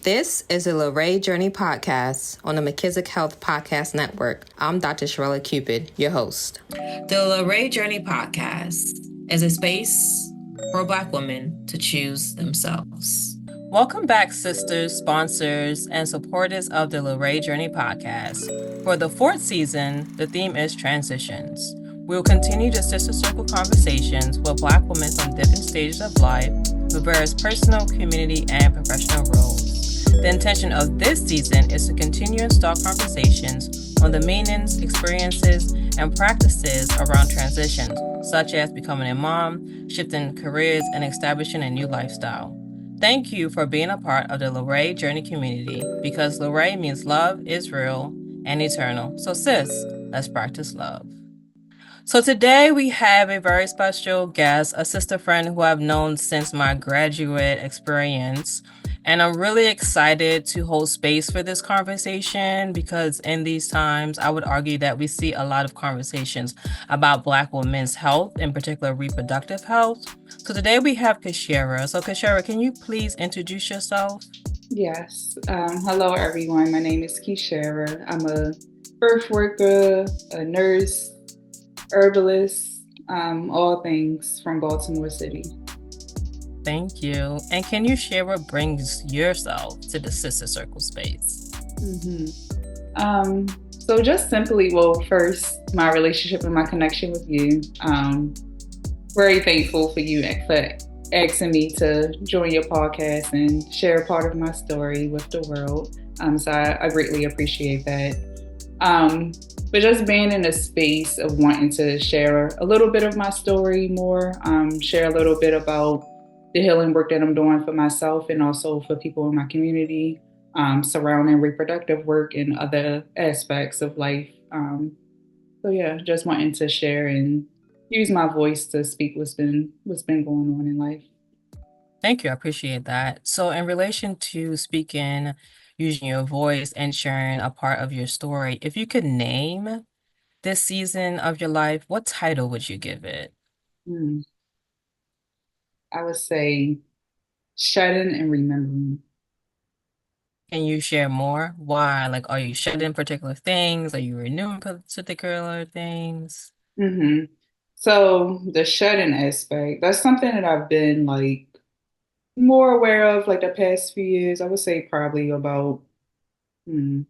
This is the Lorraine Journey Podcast on the McKissick Health Podcast Network. I'm Dr. Sherella Cupid, your host. The Lorraine Journey Podcast is a space for Black women to choose themselves. Welcome back, sisters, sponsors, and supporters of the Lorraine Journey Podcast. For the fourth season, the theme is transitions. We will continue the sister circle conversations with Black women from different stages of life with various personal, community, and professional roles. The intention of this season is to continue and start conversations on the meanings, experiences, and practices around transitions, such as becoming a mom, shifting careers, and establishing a new lifestyle. Thank you for being a part of the Lorraine Journey community, because Lorraine means love is real and eternal. So sis, let's practice love. So today we have a very special guest, a sister friend who I've known since my graduate experience. And I'm really excited to hold space for this conversation because in these times, I would argue that we see a lot of conversations about Black women's health, in particular reproductive health. So today we have Keshara. So Keshara, can you please introduce yourself? Yes. Hello, everyone. My name is Keshara. I'm a birth worker, a nurse, herbalist, all things from Baltimore City. Thank you. And can you share what brings yourself to the Sister Circle space? So just simply, first, my relationship and my connection with you. Very thankful for you for asking me to join your podcast and share a part of my story with the world. So I greatly appreciate that. But just being in a space of wanting to share a little bit of my story more, share a little bit about the healing work that I'm doing for myself and also for people in my community, surrounding reproductive work and other aspects of life. Just wanting to share and use my voice to speak what's been going on in life. Thank you. I appreciate that. So in relation to speaking, using your voice and sharing a part of your story, if you could name this season of your life, what title would you give it? I would say shedding and remembering. Can you share more? Why? Like, are you shedding particular things? Are you renewing particular things? So the shedding aspect, that's something that I've been like more aware of like the past few years. I would say probably about the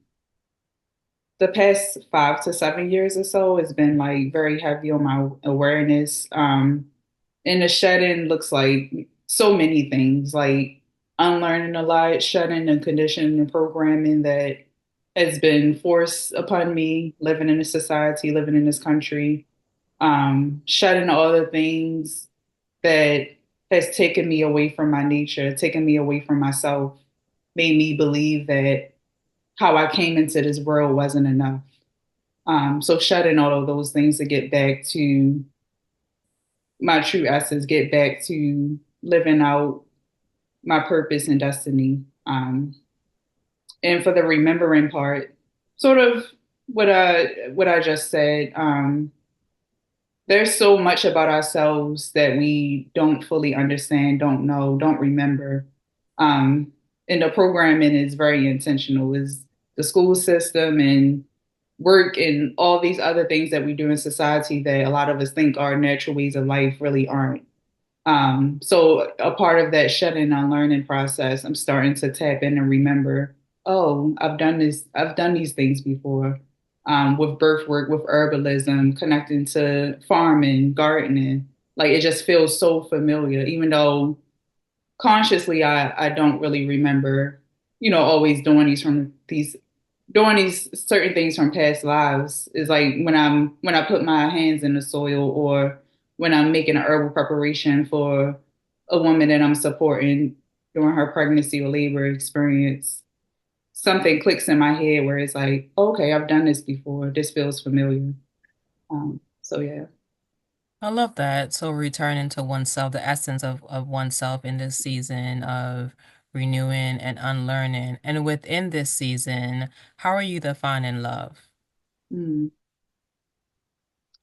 past 5 to 7 years or so has been like very heavy on my awareness. And the shedding looks like so many things, like unlearning a lot, shedding the conditioning and programming that has been forced upon me living in this society, living in this country, shedding all the things that has taken me away from my nature, taken me away from myself, made me believe that how I came into this world wasn't enough. So shedding all of those things to get back to my true essence, get back to living out my purpose and destiny. And for the remembering part, sort of what I just said. There's so much about ourselves that we don't fully understand, don't know, don't remember. And the programming is very intentional. Is the school system and work and all these other things that we do in society that a lot of us think are natural ways of life really aren't. So a part of that shedding and unlearning process, I'm starting to tap in and remember, oh, I've done this, I've done these things before. With birth work, with herbalism, connecting to farming, gardening. Like it just feels so familiar, even though consciously I don't really remember, always doing these certain things from past lives. Is like when I put my hands in the soil or when I'm making an herbal preparation for a woman that I'm supporting during her pregnancy or labor experience, something clicks in my head where it's like, okay, I've done this before. This feels familiar. Yeah. I love that. So returning to oneself, the essence of oneself in this season of renewing and unlearning. And within this season, how are you defining love? Mm.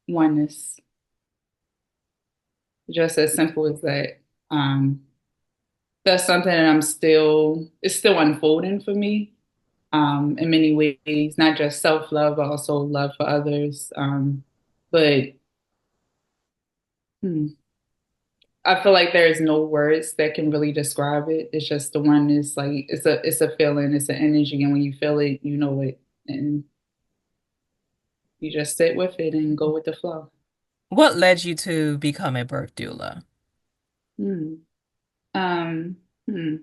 Oneness. Just as simple as that. that's something that it's still unfolding for me, in many ways, not just self-love, but also love for others. But hmm, I feel like there's no words that can really describe it. It's just the one is like it's a feeling, it's an energy, and when you feel it, you know it, and you just sit with it and go with the flow. What led you to become a birth doula? Hmm. Um, hmm.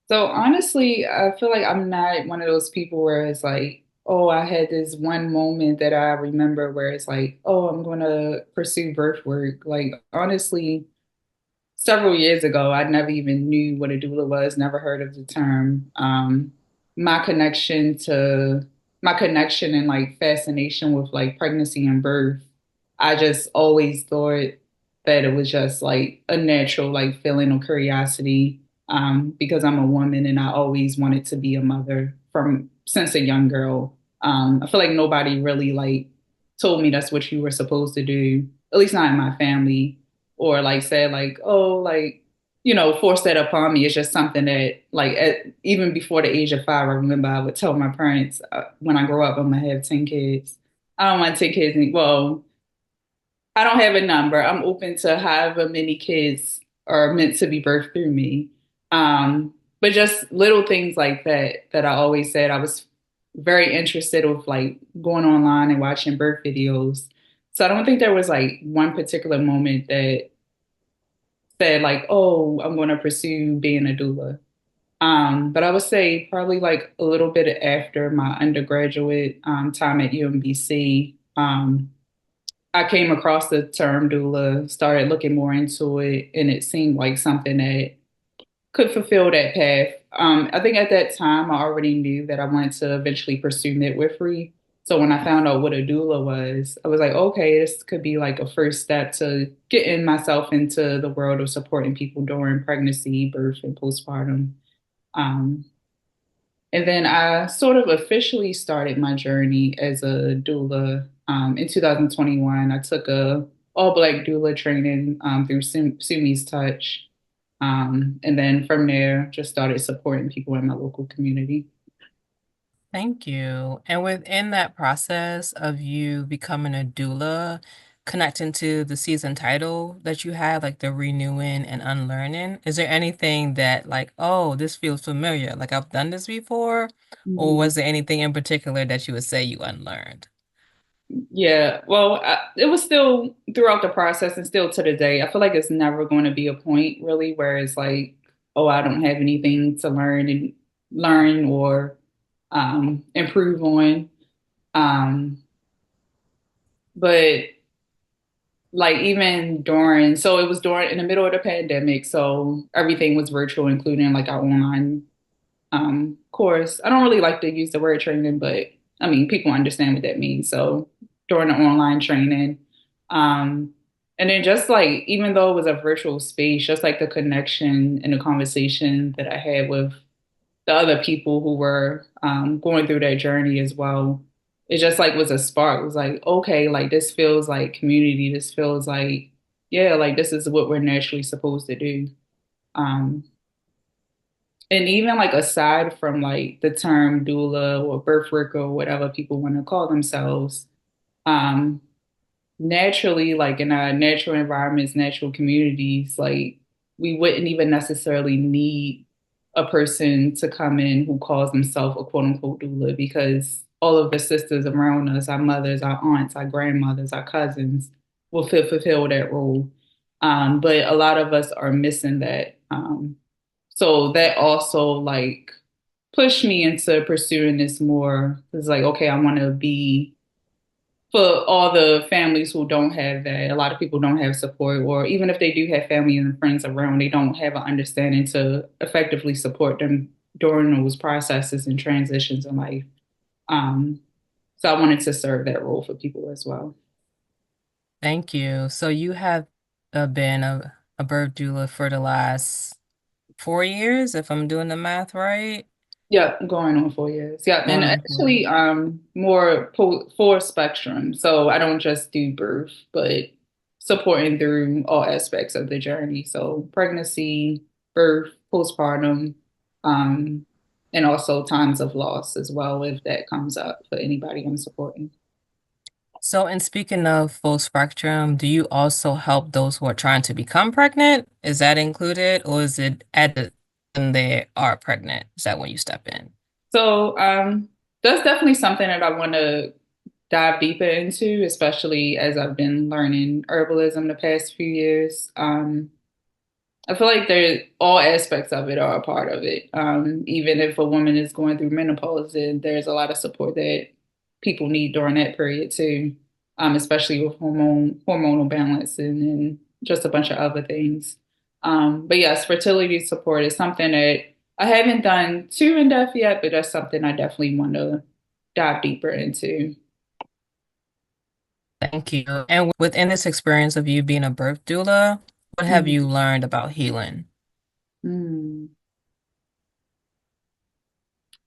So honestly, I feel like I'm not one of those people where it's like, oh, I had this one moment that I remember where it's like, oh, I'm going to pursue birth work. Like honestly, several years ago, I never even knew what a doula was, never heard of the term. My connection to my connection and like fascination with like pregnancy and birth, I just always thought that it was just like a natural like feeling of curiosity, because I'm a woman and I always wanted to be a mother from since a young girl. I feel like nobody really like told me that's what you were supposed to do, at least not in my family, or like said like, oh, like, force that upon me. It's just something that like even before the age of 5, I remember I would tell my parents, when I grow up, I'm gonna have 10 kids. I don't want 10 kids. Well, I don't have a number. I'm open to however many kids are meant to be birthed through me. But just little things like that I always said I was very interested with like going online and watching birth videos. So I don't think there was like one particular moment that said like, oh, I'm going to pursue being a doula. But I would say probably like a little bit after my undergraduate time at UMBC, I came across the term doula, started looking more into it, and it seemed like something that could fulfill that path. I think at that time, I already knew that I wanted to eventually pursue midwifery. So when I found out what a doula was, I was like, okay, this could be like a first step to getting myself into the world of supporting people during pregnancy, birth, and postpartum. Um, and then I sort of officially started my journey as a doula in 2021. I took a all black doula training through Sumi's Touch. And then from there, just started supporting people in my local community. Thank you. And within that process of you becoming a doula, connecting to the season title that you had, like the renewing and unlearning, is there anything that, like, oh, this feels familiar, like I've done this before? Or Mhm. was there anything in particular that you would say you unlearned? Yeah, well, it was still throughout the process and still to the day. I feel like it's never going to be a point really where it's like, oh, I don't have anything to learn or improve on. Um, but like even so it was during in the middle of the pandemic, so everything was virtual, including like our online course. I don't really like to use the word training, but I mean, people understand what that means. So during the online training, um, and then just like, even though it was a virtual space, just like the connection and the conversation that I had with the other people who were going through that journey as well, it just like was a spark. It was like, okay, like this feels like community. This feels like, yeah, like this is what we're naturally supposed to do. Um, and even like aside from like the term doula or birth worker or whatever people want to call themselves, um, naturally, like in our natural environments, natural communities, like we wouldn't even necessarily need a person to come in who calls themselves a quote unquote doula, because all of the sisters around us, our mothers, our aunts, our grandmothers, our cousins will fulfill that role. But a lot of us are missing that. So that also like pushed me into pursuing this more. It's like, okay, I want to be for all the families who don't have that. A lot of people don't have support, or even if they do have family and friends around, they don't have an understanding to effectively support them during those processes and transitions in life. Um, so I wanted to serve that role for people as well. Thank you. So you have been a birth doula for the last 4 years, if I'm doing the math right? Yep, going on 4 years. Yep, and Going on 4 years. actually, more full spectrum. So I don't just do birth, but supporting through all aspects of the journey. So pregnancy, birth, postpartum, um, and also times of loss as well, if that comes up for anybody I'm supporting. So, in speaking of full spectrum, do you also help those who are trying to become pregnant? Is that included, or is it at the when they are pregnant? Is that when you step in? So that's definitely something that I want to dive deeper into, especially as I've been learning herbalism the past few years. I feel like all aspects of it are a part of it. Even if a woman is going through menopause, then there's a lot of support that people need during that period too, especially with hormonal balance and just a bunch of other things. But yes, fertility support is something that I haven't done too in depth yet, but that's something I definitely want to dive deeper into. Thank you. And within this experience of you being a birth doula, what have you Mhm. learned about healing? Mm,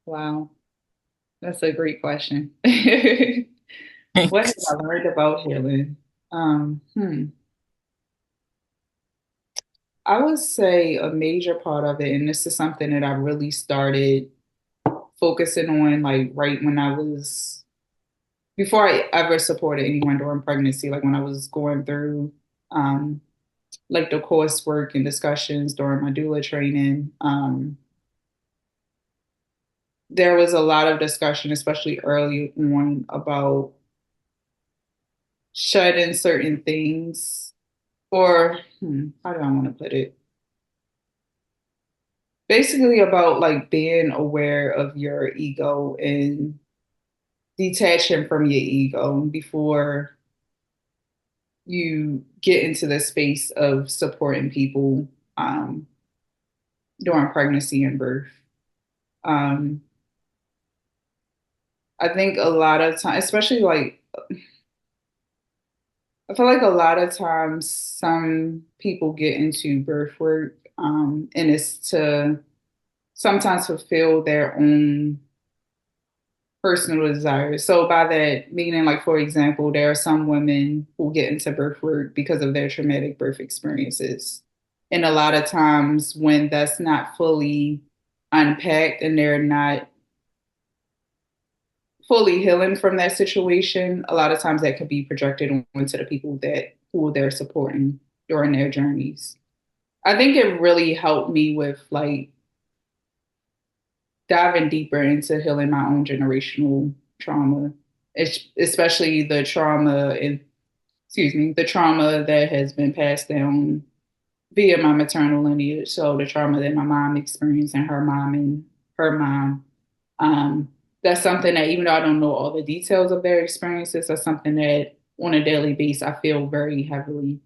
wow, that's a great question. What have I Thanks. learned about healing? Hmm. I would say a major part of it, and this is something that I really started focusing on like right when I was before I ever supported anyone during pregnancy, like when I was going through um like the coursework and discussions during my doula training. There was a lot of discussion, especially early on, about shedding certain things or how do I want to put it? Basically about like being aware of your ego and detaching from your ego before you get into the space of supporting people um, during pregnancy and birth. Um, I think a lot of times, especially like, I feel like a lot of times some people get into birth work and it's to sometimes fulfill their own personal desires. So by that meaning, like for example, there are some women who get into birth work because of their traumatic birth experiences. And a lot of times when that's not fully unpacked and they're not fully healing from that situation, a lot of times that could be projected onto the people that who they're supporting during their journeys. I think it really helped me with like diving deeper into healing my own generational trauma, especially the trauma and excuse me, the trauma that has been passed down via my maternal lineage. So the trauma that my mom experienced and her mom. Um, that's something that even though I don't know all the details of their experiences, that's something that on a daily basis I feel very heavily.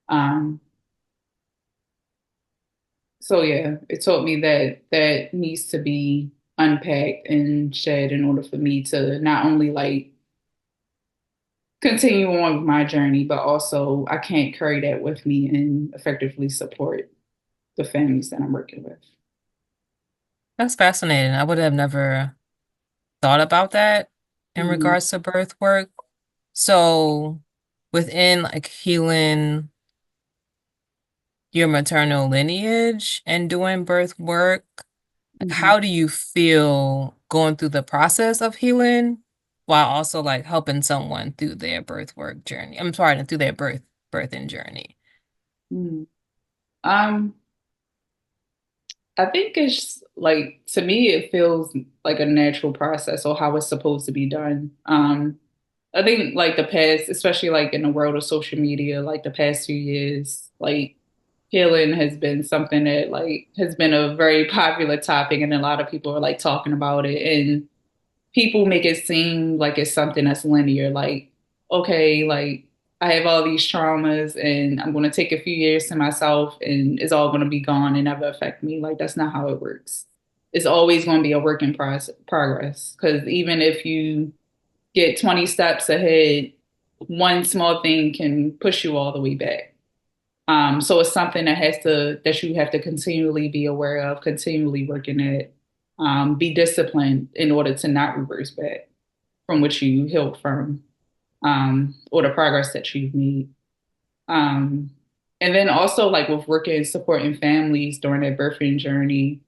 Um, so yeah, it taught me that that needs to be unpacked and shed in order for me to not only like continue on with my journey, but also I can't carry that with me and effectively support the families that I'm working with. That's fascinating. I would have never thought about that in Mhm. regards to birth work. So, within like healing your maternal lineage and doing birth work, like Mhm. how do you feel going through the process of healing while also like helping someone through their birth work journey? I'm sorry, through their birthing journey. Mhm. Um, I think it's like to me it feels like a natural process or how it's supposed to be done. I think like the past, especially like in the world of social media, like the past few years, like healing has been something that like has been a very popular topic and a lot of people are like talking about it and people make it seem like it's something that's linear. Like, okay, like I have all these traumas and I'm going to take a few years to myself and it's all going to be gone and never affect me. Like, that's not how it works. It's always going to be a work in progress. Because even if you get 20 steps ahead, one small thing can push you all the way back. So it's something that you have to continually be aware of, continually working at, be disciplined in order to not reverse back from what you healed from, or the progress that you've made. Um, And then also like with working supporting families during their birthing journey,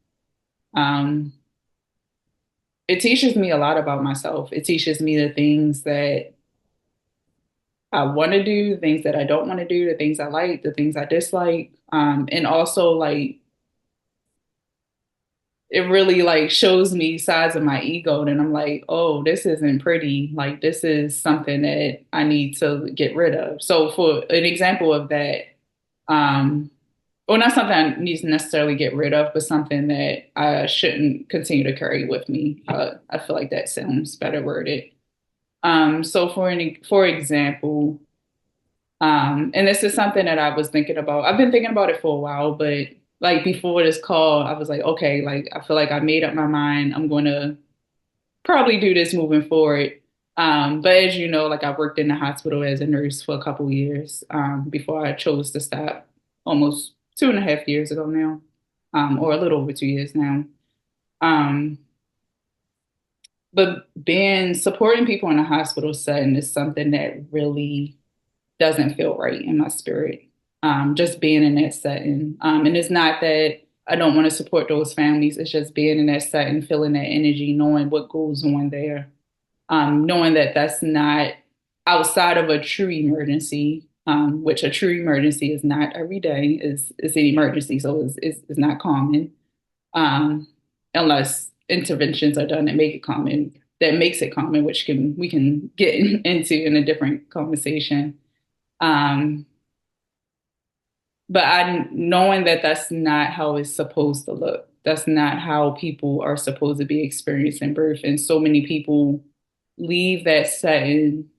um, it teaches me a lot about myself. It teaches me the things that I want to do, the things that I don't want to do, the things I like, the things I dislike. And also like it really like shows me sides of my ego and I'm like, oh, this isn't pretty. Like this is something that I need to get rid of. So for an example of that, um, well, not something I need to necessarily get rid of, but something that I shouldn't continue to carry with me. I feel like that sounds better worded. So for example, and this is something that I was thinking about. I've been thinking about it for a while, but like before this call, I was like, okay, like I feel like I made up my mind. I'm going to probably do this moving forward. But as you know, like I worked in the hospital as a nurse for a couple of years before I chose to stop almost 2.5 years ago now, or a little over 2 years now. Um, but being supporting people in a hospital setting is something that really doesn't feel right in my spirit. Just being in that setting. And it's not that I don't want to support those families. It's just being in that setting, feeling that energy, knowing what goes on there, knowing that that's not outside of a true emergency, which a true emergency is not every day. Is an emergency, so it's not common, um, unless interventions are done that make it common. That makes it common, which can we can get into in a different conversation. Um, but I knowing that that's not how it's supposed to look. That's not how people are supposed to be experiencing birth. And so many people leave that setting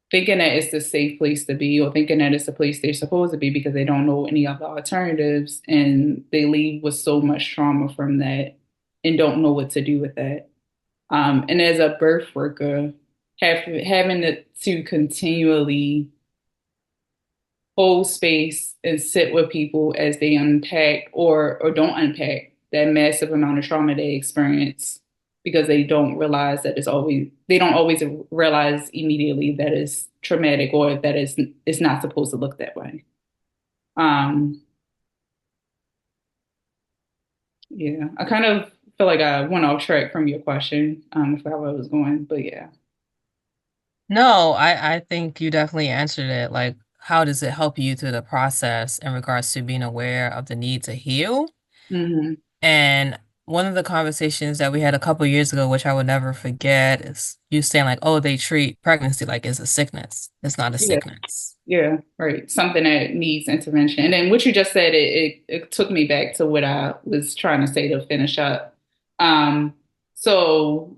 thinking that it's the safe place to be or thinking that it's the place they're supposed to be because they don't know any other alternatives. And they leave with so much trauma from that and don't know what to do with that. And as a birth worker, having to continually hold space and sit with people as they unpack or don't unpack that massive amount of trauma they experience because they don't always realize immediately that it's traumatic or that it's not supposed to look that way. Um, yeah, I kind of feel like I went off track from your question, if I was going, but yeah. No, I think you definitely answered it. Like, how does it help you through the process in regards to being aware of the need to heal? Hmm. And one of the conversations that we had a couple years ago, which I would never forget, is you saying like, "Oh, they treat pregnancy like it's a sickness. It's not a Yeah. sickness." Yeah, right. Something that needs intervention. And then what you just said, it took me back to what I was trying to say to finish up. Um, so,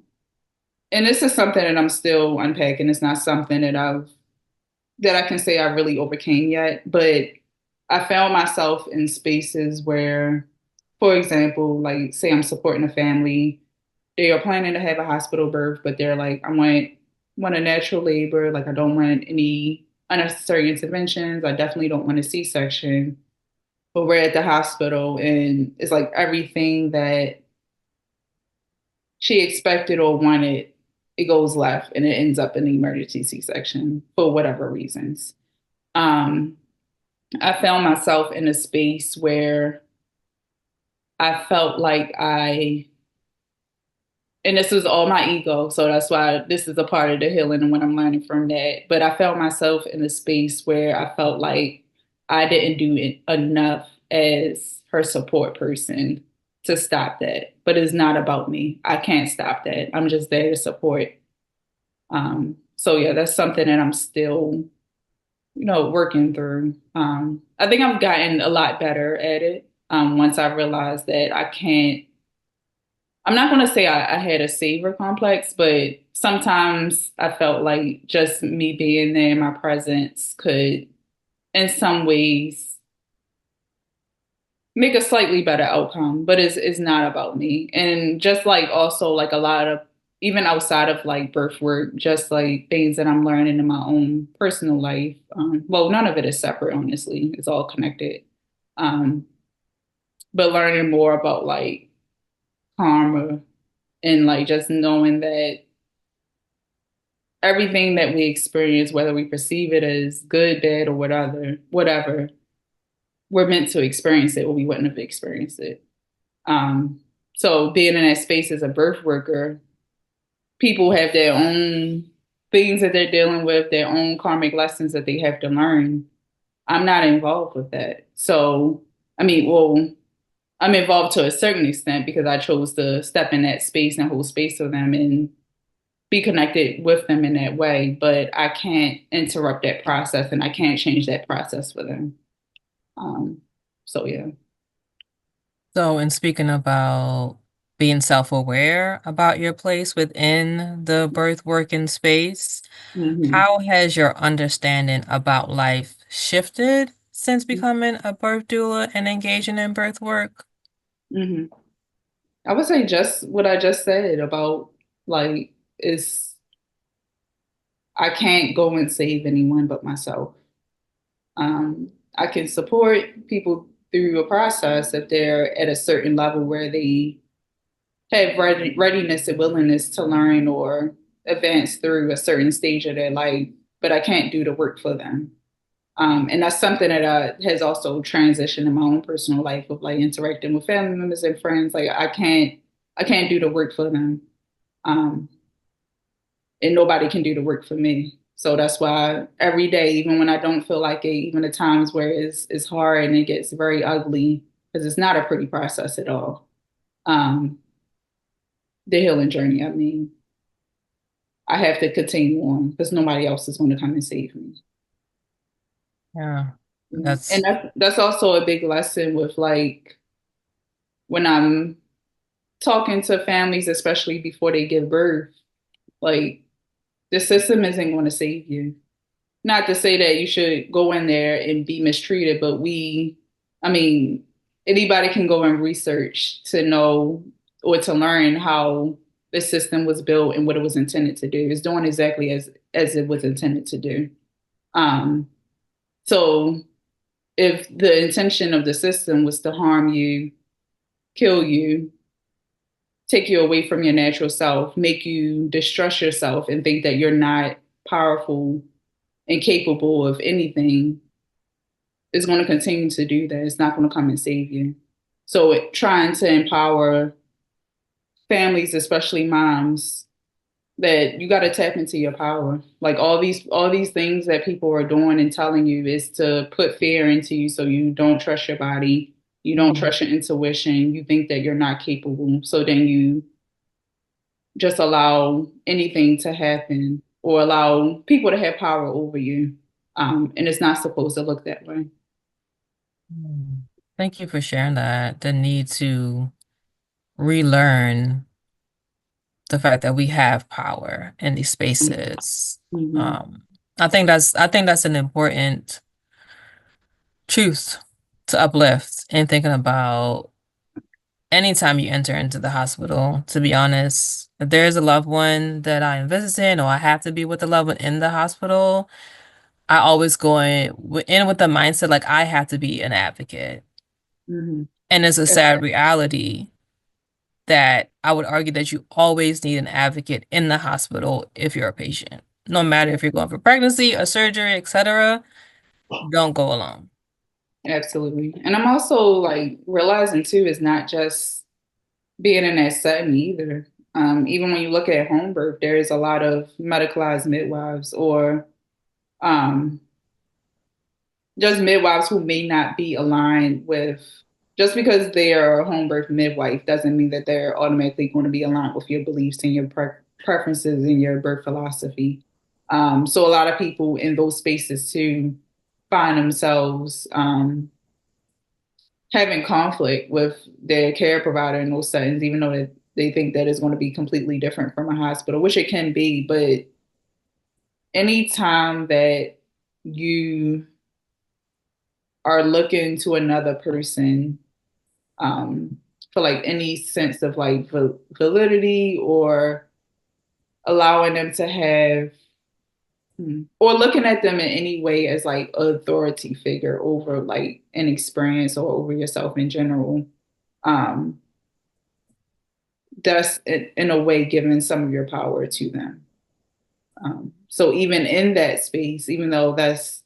and this is something that I'm still unpacking. It's not something that I can say I really overcame yet, but I found myself in spaces where, for example, like say I'm supporting a family, they are planning to have a hospital birth, but they're like, want a natural labor. Like I don't want any unnecessary interventions. I definitely don't want a C-section. But we're at the hospital and it's like everything that she expected or wanted, it goes left and it ends up in an emergency C-section for whatever reasons. Um, I found myself in a space where I felt like and this was all my ego, so that's why this is a part of the healing and what I'm learning from that. But I felt myself in a space where I felt like I didn't do enough as her support person to stop that. But it's not about me. I can't stop that. I'm just there to support. So yeah, that's something that I'm still, working through. I think I've gotten a lot better at it. Once I realized that I can't I'm not going to say I had a savior complex, but sometimes I felt like just me being there in my presence could, in some ways, make a slightly better outcome, but it's not about me. And just like also like a lot of, even outside of like birth work, just like things that I'm learning in my own personal life. Well, none of it is separate, honestly. It's all connected. Um, but learning more about like karma and like just knowing that everything that we experience, whether we perceive it as good, bad, or whatever, we're meant to experience it or we wouldn't have experienced it. So being in that space as a birth worker, people have their own things that they're dealing with, their own karmic lessons that they have to learn. I'm not involved with that. So, I mean, well, I'm involved to a certain extent because I chose to step in that space and hold space for them and be connected with them in that way. But I can't interrupt that process and I can't change that process for them. So, yeah. So, in speaking about being self-aware about your place within the birth working space, Mm-hmm. how has your understanding about life shifted since becoming a birth doula and engaging in birth work? Mm-hmm. I would say just what I just said about like, is I can't go and save anyone but myself. I can support people through a process if they're at a certain level where they have readiness and willingness to learn or advance through a certain stage of their life, but I can't do the work for them. And that's something that has also transitioned in my own personal life of like interacting with family members and friends. Like I can't do the work for them. Um, and nobody can do the work for me. So that's why every day, even when I don't feel like it, even the times where it's hard and it gets very ugly, because it's not a pretty process at all. Um, the healing journey, I mean, I have to continue on because nobody else is going to come and save me. Yeah, And that's that's also a big lesson with like when I'm talking to families, especially before they give birth, like the system isn't going to save you. Not to say that you should go in there and be mistreated, but I mean, anybody can go and research to know or to learn how the system was built and what it was intended to do. It's doing exactly as it was intended to do. Um, so if the intention of the system was to harm you, kill you, take you away from your natural self, make you distrust yourself and think that you're not powerful and capable of anything, is going to continue to do that. It's not going to come and save you. So trying to empower families, especially moms, that you got to tap into your power. Like all these things that people are doing and telling you is to put fear into you so you don't trust your body, you don't trust your intuition, you think that you're not capable. So then you just allow anything to happen or allow people to have power over you. And it's not supposed to look that way. Mm. Thank you for sharing that. The need to relearn the fact that we have power in these spaces. Mm-hmm. Um, I think that's an important truth to uplift and thinking about anytime you enter into the hospital, to be honest. If there's a loved one that I am visiting or I have to be with a loved one in the hospital, I always go in with the mindset like I have to be an advocate. Mm-hmm. And it's a sad reality that I would argue that you always need an advocate in the hospital if you're a patient. No matter if you're going for pregnancy, a surgery, etc., don't go alone. Absolutely. And I'm also like realizing too, it's not just being in that setting either. Even when you look at home birth, there is a lot of medicalized midwives or um, just midwives who may not be aligned with, just because they are a home birth midwife doesn't mean that they're automatically going to be aligned with your beliefs and your preferences and your birth philosophy. So a lot of people in those spaces too find themselves having conflict with their care provider in those settings, even though that they think that is going to be completely different from a hospital, which it can be. But anytime that you are looking to another person for like any sense of like validity or allowing them to have or looking at them in any way as like authority figure over like an experience or over yourself in general, um, that's in a way giving some of your power to them. So even in that space, even though that's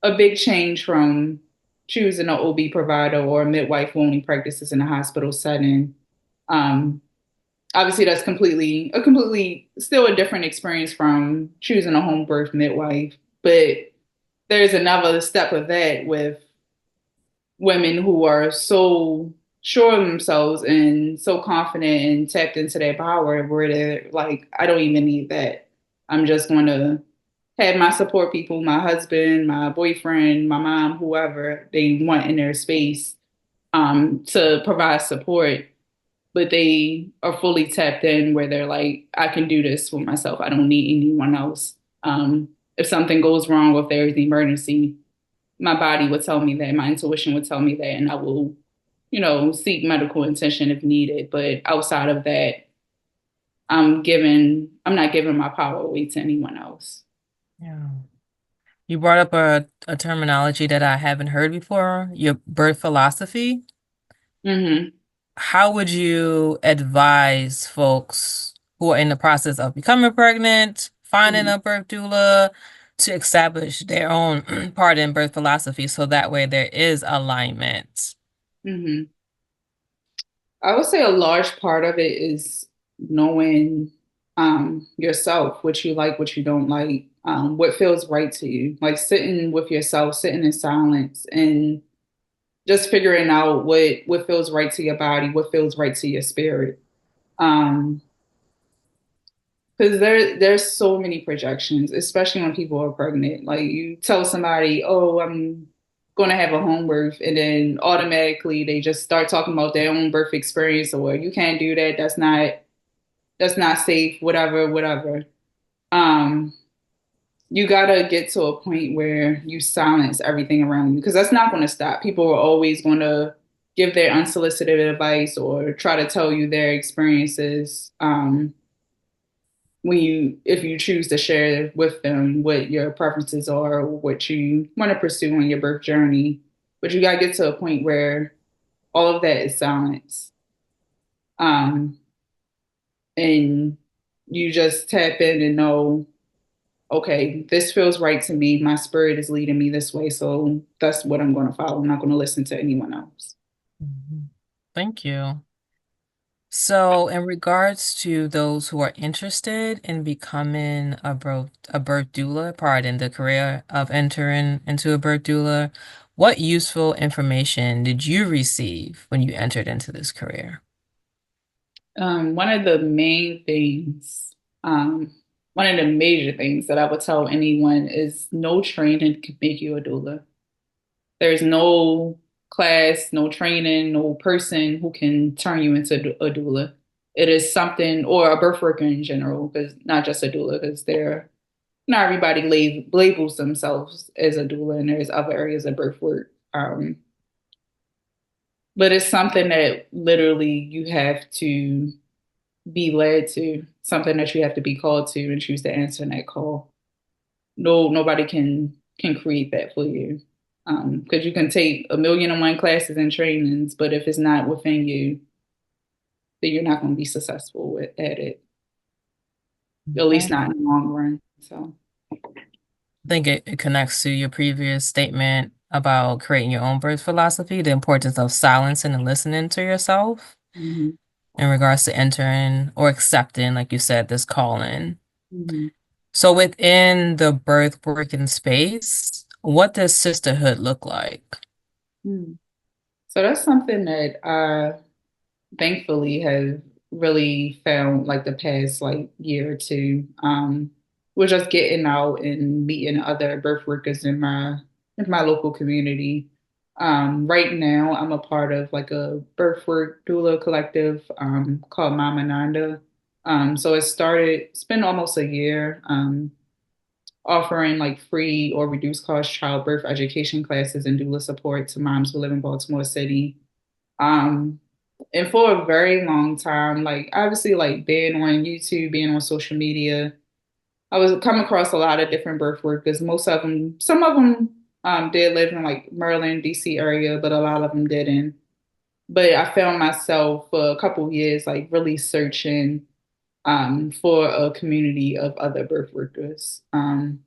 a big change from choosing an OB provider or a midwife who only practices in a hospital setting, um, obviously that's completely still a different experience from choosing a home birth midwife. But there's another step of that with women who are so sure of themselves and so confident and tapped into their power where they're like, I don't even need that. I'm just going to have my support people, my husband, my boyfriend, my mom, whoever they want in their space, to provide support. But they are fully tapped in where they're like, I can do this for myself. I don't need anyone else. If something goes wrong, or if there's an emergency, my body would tell me that, my intuition would tell me that, and I will, seek medical attention if needed. But outside of that, I'm not giving my power away to anyone else. Yeah. You brought up a terminology that I haven't heard before, your birth philosophy. Hmm. How would you advise folks who are in the process of becoming pregnant, finding Hmm. a birth doula, to establish their own part in birth philosophy so that way there is alignment? Hmm. I would say a large part of it is knowing yourself, what you like, what you don't like, what feels right to you. Like sitting with yourself, sitting in silence, and just figuring out what feels right to your body, what feels right to your spirit. Um, because there's so many projections, especially when people are pregnant. Like you tell somebody, "Oh, I'm going to have a home birth," and then automatically they just start talking about their own birth experience, or you can't do that. That's not safe. Whatever, whatever. Um, you gotta get to a point where you silence everything around you because that's not going to stop. People are always going to give their unsolicited advice or try to tell you their experiences. If you choose to share with them what your preferences are or what you want to pursue on your birth journey. But you got to get to a point where all of that is silence. Um, and you just tap in and know, okay, this feels right to me. My spirit is leading me this way. So that's what I'm going to follow. I'm not going to listen to anyone else. Mhm. Thank you. So, in regards to those who are interested in becoming a birth doula, pardon, the career of entering into a birth doula, what useful information did you receive when you entered into this career? One of the main things, um, one of the major things that I would tell anyone is no training can make you a doula. There's no class, no training, no person who can turn you into a doula. It is something, or a birth worker in general, because not just a doula, because not everybody labels themselves as a doula, and there's other areas of birth work. But it's something that literally you have to be led to, something that you have to be called to and choose to answer that call. No, nobody can create that for you. Because you can take 1,000,001 classes and trainings, but if it's not within you, then you're not going to be successful at it, at least Okay. not in the long run. So, I think it connects to your previous statement about creating your own birth philosophy, the importance of silencing and listening to yourself mhm, in regards to entering or accepting, like you said, this calling. mhm, So within the birth working space, what does sisterhood look like? mhm. So that's something that I thankfully have really found like the past like year or two. We're just getting out and meeting other birth workers in my local community. Right now, I'm a part of like a birth work doula collective called Mama Nanda. So it's been almost a year, offering like free or reduced cost childbirth education classes and doula support to moms who live in Baltimore City. Um, and for a very long time, like obviously like being on YouTube, being on social media, I was come across a lot of different birth workers. Some of them did live in like Maryland, DC area, but a lot of them didn't. But I found myself for a couple of years like really searching, for a community of other birth workers. And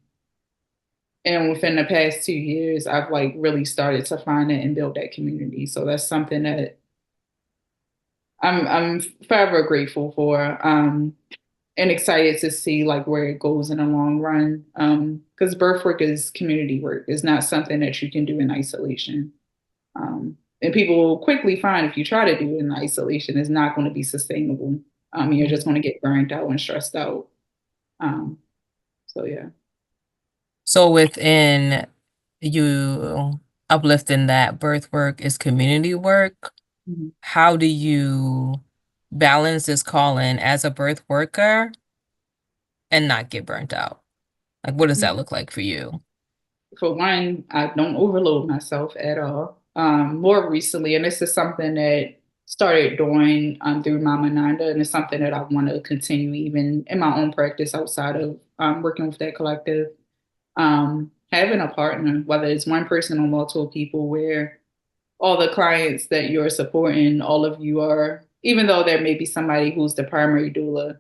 within the past 2 years, I've like really started to find it and build that community. So that's something that I'm forever grateful for. And excited to see like where it goes in the long run. Because birth work is community work. It's not something that you can do in isolation. And people will quickly find if you try to do it in isolation, it's not going to be sustainable. You're just going to get burnt out and stressed out. Um, so yeah. So within you uplifting that birth work is community work, Mhm. how do you balance this calling as a birth worker and not get burnt out? Like, what does that look like for you? For one, I don't overload myself at all. More recently, and this is something that started doing through Mama Nanda, and it's something that I want to continue even in my own practice outside of working with that collective. Having a partner, whether it's one person or multiple people, where all the clients that you're supporting, all of you are, even though there may be somebody who's the primary doula,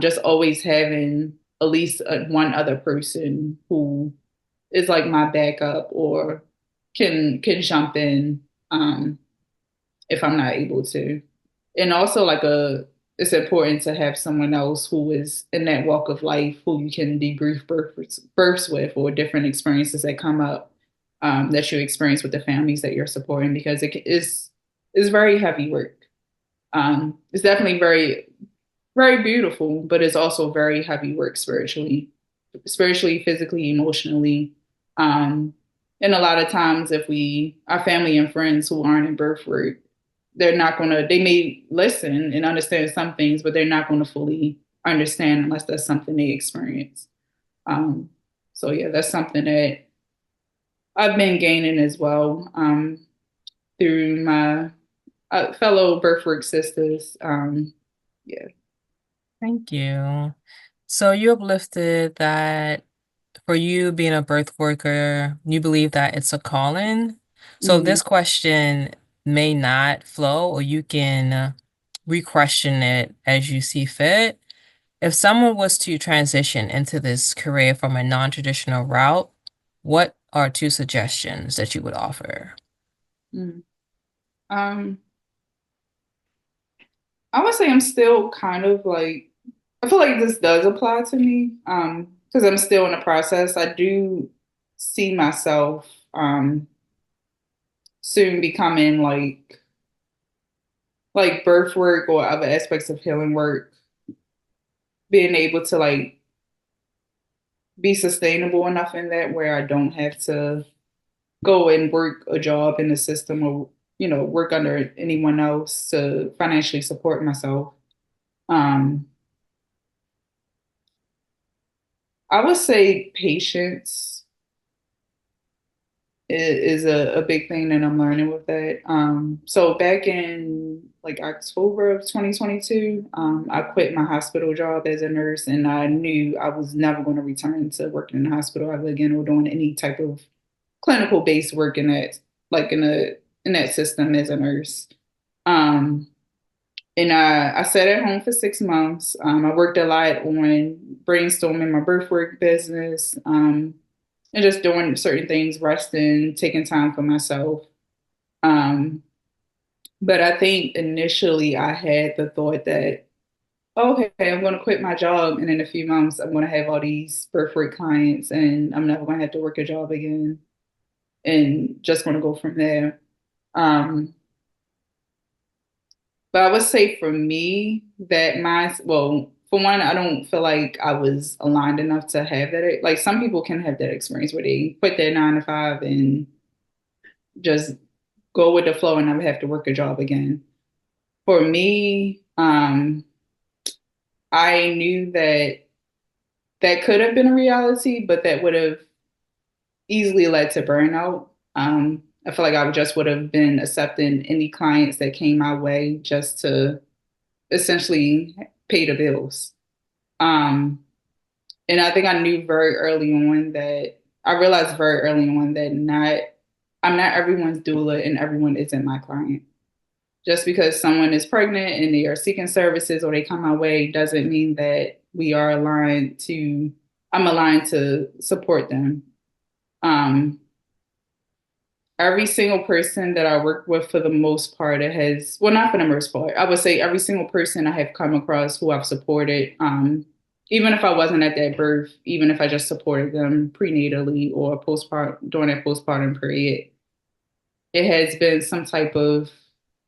just always having at least one other person who is like my backup or can jump in if I'm not able to. And also like it's important to have someone else who is in that walk of life who you can debrief births with or different experiences that come up that you experience with the families that you're supporting because is very heavy work. It's definitely very very beautiful, but it's also very heavy work spiritually, physically, emotionally. Um, and a lot of times, if our family and friends who aren't in birth work, they may listen and understand some things, but they're not going to fully understand unless that's something they experience. Um, so yeah, that's something that I've been gaining as well through my fellow birthwork sisters. Yeah. Thank you. So you uplifted that for you being a birth worker, you believe that it's a calling. So Mhm. this question may not flow, or you can re-question it as you see fit. If someone was to transition into this career from a non-traditional route, what are two suggestions that you would offer? Mhm. Um, I would say I'm still kind of like, I feel like this does apply to me because I'm still in the process. I do see myself soon becoming like birth work or other aspects of healing work, being able to like be sustainable enough in that where I don't have to go and work a job in the system or, work under anyone else to financially support myself. Um, I would say patience is a big thing that I'm learning with that. So back in like October of 2022, I quit my hospital job as a nurse, and I knew I was never going to return to working in the hospital ever again or doing any type of clinical based work in that, like in that system as a nurse. Um, and I sat at home for 6 months. I worked a lot on brainstorming my birthwork business. And just doing certain things, resting, taking time for myself. Um, but I think initially I had the thought that, okay, I'm going to quit my job, and in a few months I'm going to have all these birthright clients, and I'm never going to have to work a job again, and just going to go from there. Um, but I would say for me that well, for one, I don't feel like I was aligned enough to have that. Like some people can have that experience where they quit their 9 to 5 and just go with the flow and never have to work a job again. For me, I knew that that could have been a reality, but that would have easily led to burnout. I feel like I just would have been accepting any clients that came my way just to essentially pay the bills. Um, and I think I knew very early on that I realized very early on that I'm not everyone's doula and everyone isn't my client. Just because someone is pregnant and they are seeking services or they come my way doesn't mean that I'm aligned to support them. Um, every single person that I work with, for the most part, well, not for the most part, I would say every single person I have come across who I've supported, even if I wasn't at that birth, even if I just supported them prenatally or postpartum during that postpartum period, it has been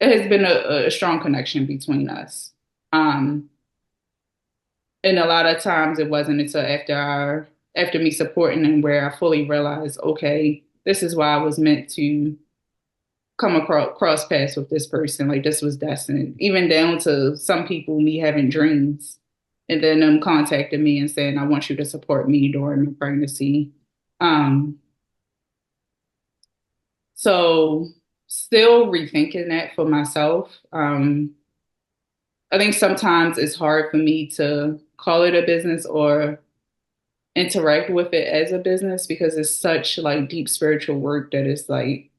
it has been a strong connection between us. Um, and a lot of times it wasn't until after me supporting them where I fully realized, okay, this is why I was meant to come across cross paths with this person. Like this was destined. Even down to some people me having dreams and then them contacting me and saying, I want you to support me during my pregnancy. Um, so still rethinking that for myself. I think sometimes it's hard for me to call it a business or interact with it as a business because it's such like deep spiritual work that it's like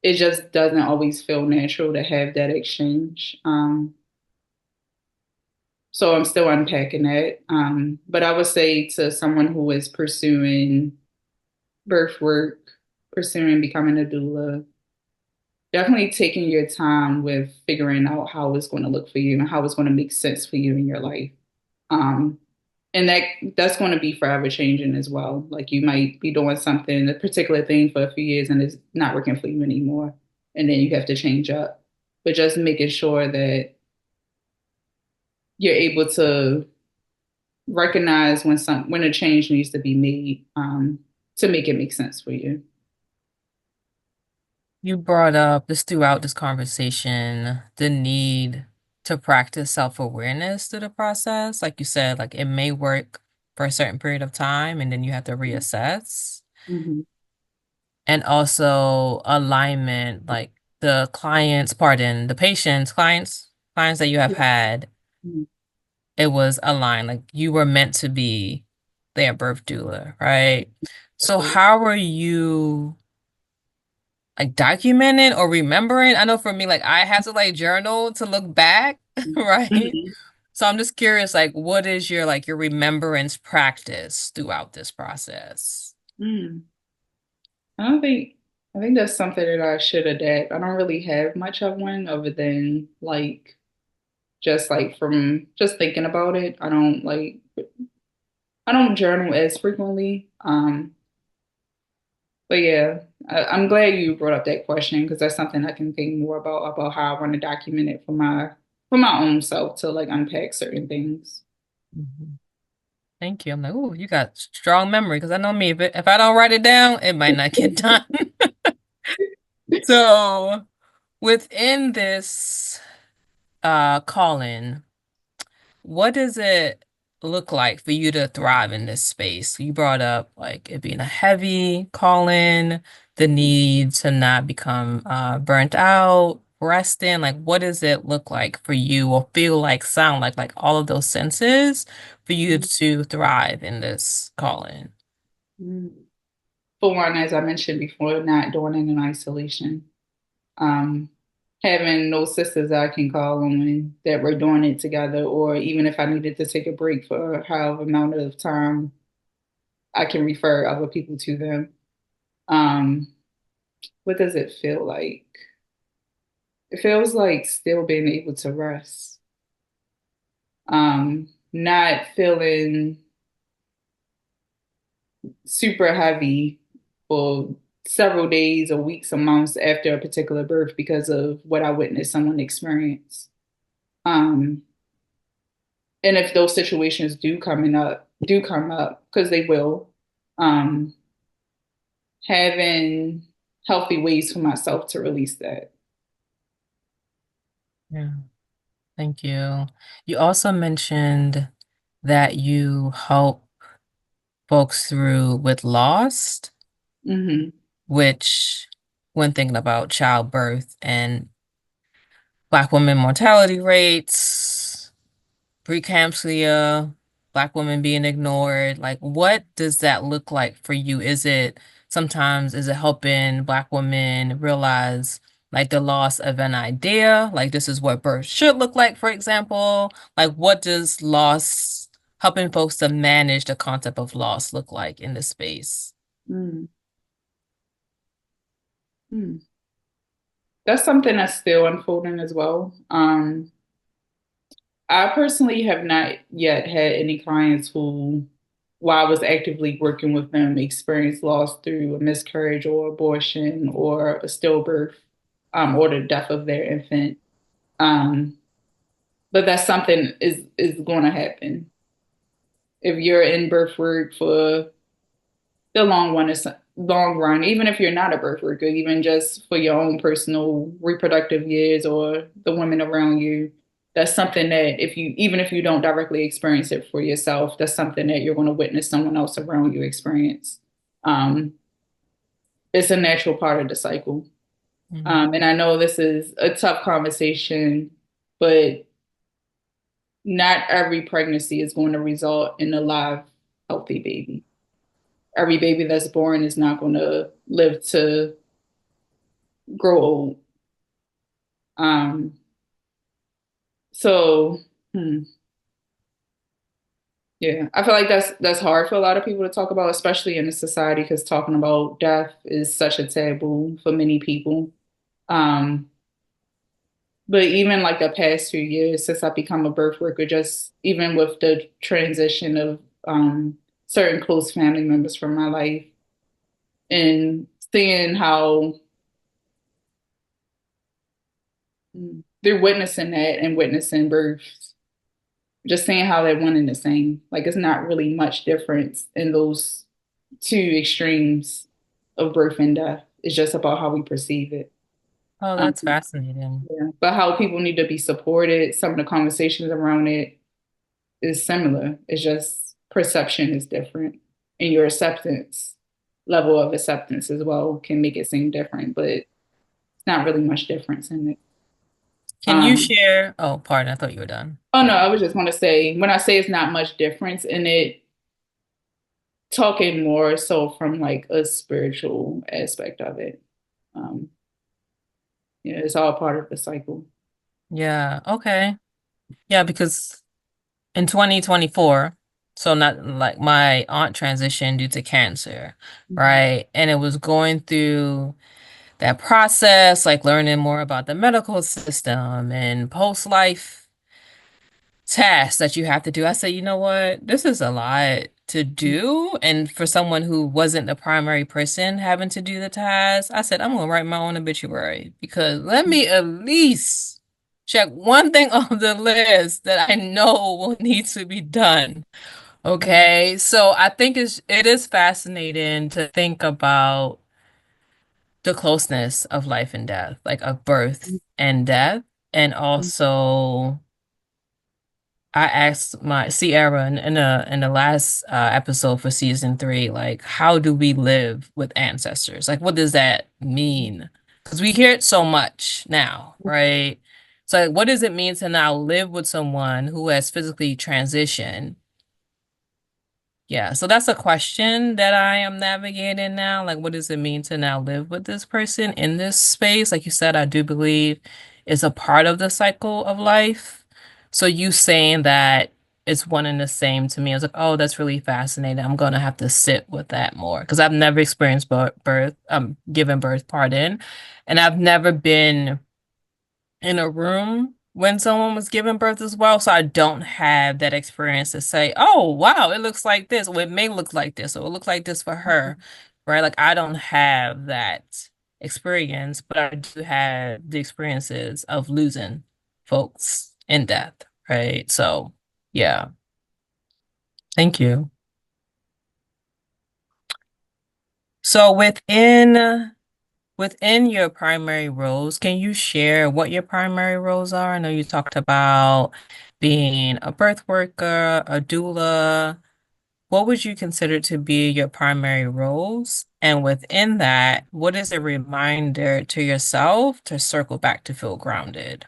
it just doesn't always feel natural to have that exchange. So I'm still unpacking that. But I would say to someone who is pursuing birth work, pursuing becoming a doula, definitely taking your time with figuring out how it's going to look for you and how it's going to make sense for you in your life. Um, and that's going to be forever changing as well. Like you might be doing something, a particular thing for a few years and it's not working for you anymore. And then you have to change up. But just making sure that you're able to recognize when a change needs to be made to make it make sense for you. You brought up this throughout this conversation, the need to practice self-awareness through the process. Like you said, like it may work for a certain period of time and then you have to reassess. Mm-hmm. And also alignment, like the clients that you have had, Mm-hmm. it was aligned. Like you were meant to be their birth doula, right? So how are you like documenting or remembering? I know for me, like I have to like journal to look back, right? Mm-hmm. So I'm just curious, like, what is your remembrance practice throughout this process? Mm. I don't think I think that's something that I should adapt. I don't really have much of one other than like from just thinking about it. I don't journal as frequently. But yeah, I'm glad you brought up that question because that's something I can think more about how I want to document it for my own self to like unpack certain things. Mhm. Thank you. I'm like, oh, you got strong memory because I know me. If I don't write it down, it might not get done. So within this call-in, what does it look like for you to thrive in this space? You brought up like it being a heavy call-in, the need to not become burnt out, resting. Like, what does it look like for you or feel like, sound like all of those senses for you to thrive in this call-in? Mm. For one, as I mentioned before, not doing it in isolation. Um, having those sisters I can call on that we're doing it together, or even if I needed to take a break for however amount of time, I can refer other people to them. Um, what does it feel like? It feels like still being able to rest, not feeling super heavy for several days or weeks or months after a particular birth because of what I witnessed someone experience. Um, and if those situations do come up, because they will, um, having healthy ways for myself to release that. Yeah, thank you. You also mentioned that you help folks through with loss, Hmm. which when thinking about childbirth and Black women mortality rates, preeclampsia, Black women being ignored, like what does that look like for you? Is it helping Black women realize Like the loss of an idea, like this is what birth should look like, for example. Like what does loss, helping folks to manage the concept of loss look like in this space? Mm, mm. That's something that's still unfolding as well. I personally have not yet had any clients who, while I was actively working with them, experienced loss through a miscarriage or abortion or a stillbirth, or the death of their infant. Um, but that's something is going to happen if you're in birth work for the long run, even if you're not a birth worker, even just for your own personal reproductive years or the women around you, that's something that even if you don't directly experience it for yourself, that's something that you're going to witness someone else around you experience. Um, it's a natural part of the cycle. And I know this is a tough conversation, but not every pregnancy is going to result in a live, healthy baby. Every baby that's born is not going to live to grow old. Um, so hmm, yeah, I feel like that's hard for a lot of people to talk about, especially in this society, because talking about death is such a taboo for many people. Um, but even like the past few years since I've become a birth worker, just even with the transition of certain close family members from my life and seeing how they're witnessing that and witnessing births, just seeing how they're one and the same. Like it's not really much difference in those two extremes of birth and death. It's just about how we perceive it. Oh, Um, that's fascinating. yeah. But how people need to be supported, some of the conversations around it is similar. It's just perception is different. And your acceptance, level of acceptance as well can make it seem different, but it's not really much difference in it. Can you Um, share? Oh, pardon, I thought you were done. oh no, I was just going to say, when I say it's not much difference in it, talking more so from like a spiritual aspect of it. Um, yeah, it's all part of the cycle. Yeah, okay. Yeah, because in 2024, so not like my aunt transitioned due to cancer, Mhm. right? And it was going through that process, like learning more about the medical system and post-life tasks that you have to do. I said, you know what? This is a lot to do. And for someone who wasn't the primary person having to do the task, I said, I'm gonna write my own obituary because let me at least check one thing off the list that I know will need to be done. Okay. So I think it is fascinating to think about the closeness of life and death, like of birth and death, and also I asked my Sierra in the last episode for season 3, like, how do we live with ancestors? Like, what does that mean? Because we hear it so much now, right? So, like, what does it mean to now live with someone who has physically transitioned? Yeah, so that's a question that I am navigating now. Like, what does it mean to now live with this person in this space? Like you said, I do believe it's a part of the cycle of life. So you saying that it's one and the same to me, I was like, oh, that's really fascinating. I'm gonna have to sit with that more because I've never experienced birth, given birth, pardon, and I've never been in a room when someone was giving birth as well. So I don't have that experience to say, oh, wow, it looks like this, or it may look like this, or it looks like this for her, right? Like I don't have that experience, but I do have the experiences of losing folks in death, right? So, yeah, thank you. So within your primary roles, can you share what your primary roles are? I know you talked about being a birth worker, a doula. What would you consider to be your primary roles? And within that, what is a reminder to yourself to circle back to feel grounded?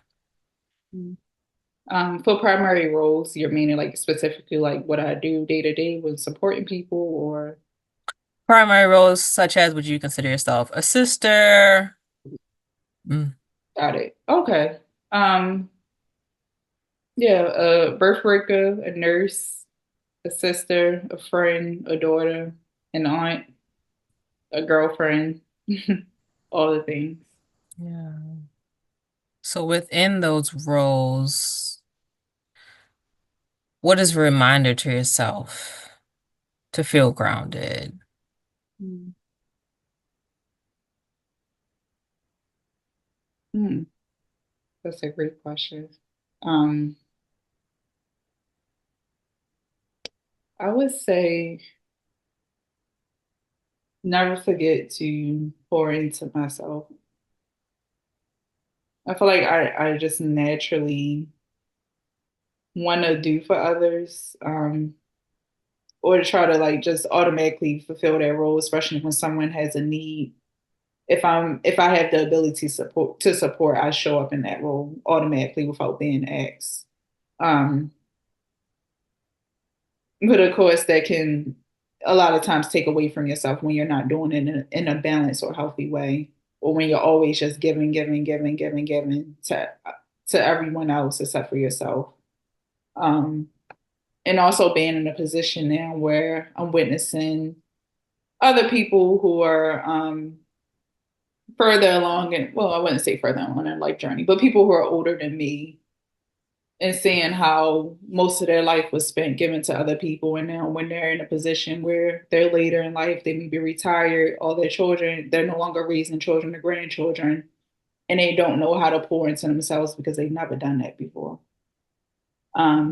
For primary roles, you're meaning like specifically like what I do day to day with supporting people or Primary roles such as would you consider yourself a sister? Mm. Got it. Okay. Um, yeah, a birth worker, a nurse, a sister, a friend, a daughter, an aunt, a girlfriend, all the things. Yeah. So within those roles, what is a reminder to yourself to feel grounded? Mm. Hmm, that's a great question. Um, I would say never forget to pour into myself. I feel like I just naturally want to do for others, or to try to like just automatically fulfill that role, especially when someone has a need. If I have the ability to support, I show up in that role automatically without being asked. Um, but of course, that can a lot of times take away from yourself when you're not doing it in a balanced or healthy way, or when you're always just giving, giving, giving, giving, giving to everyone else except for yourself. Um, and also being in a position now where I'm witnessing other people who are further along, and well, I wouldn't say further along in their life journey, but people who are older than me, and seeing how most of their life was spent given to other people. And now when they're in a position where they're later in life, they may be retired, all their children, they're no longer raising children or grandchildren, and they don't know how to pour into themselves because they've never done that before.